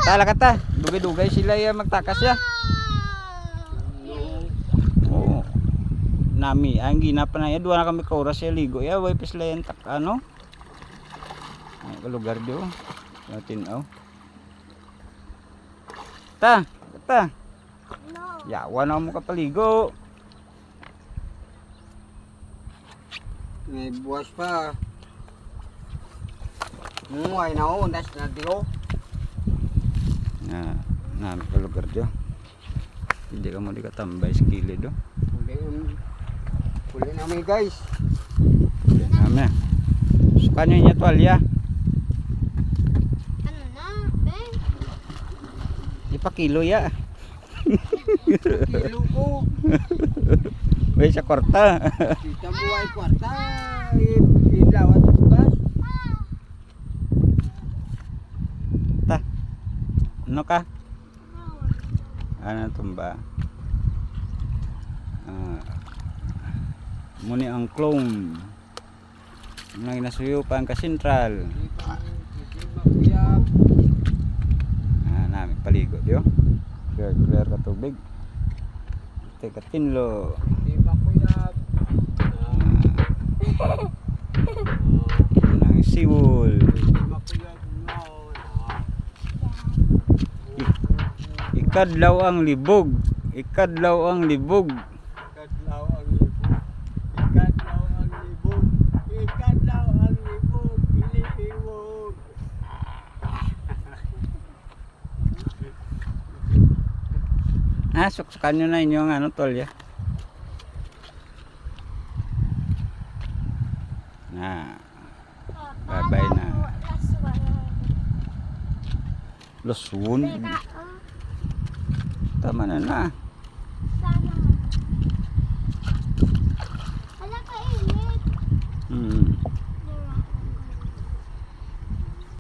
Tala kata, dugay-dugay sila ya magtakas ya. Oo. Nami, ang ginapa na ya, duwa na kami ka oras ya ligo ya, way pislayan tak ano. Ay ka lugar dio. Natin oh. Kata. Yawa na mo kapaligo. May buwas pa. Ay na oh, das na dio. Nami ka lugar dio. Hindi ka mo di katambay sa kilid do. Huli namin guys. Nami. Sukan nyo niya tuwalya. Ano na, Ben? Ipakilo ya. Kilo ko. May sa korta. Kita mo ay kwarta. Ilawat bukas. Ta. Ano ka? Ano tumba? Muni ang clone. Nang nasuyo pa ang ka-sentral. Namin paligo dio. Clear ka tubig. Teka tinlo. Di ba kuya? Nang siwol. Ikadlaw ang libog. Ikadlaw ang libog. Ikadlaw ang libog. Ikadlaw ang libog. Ikadlaw ang libog. Iliiwog. Suksukan nyo na inyong ano tolya. Bye-bye na. Loswon. Tama na na.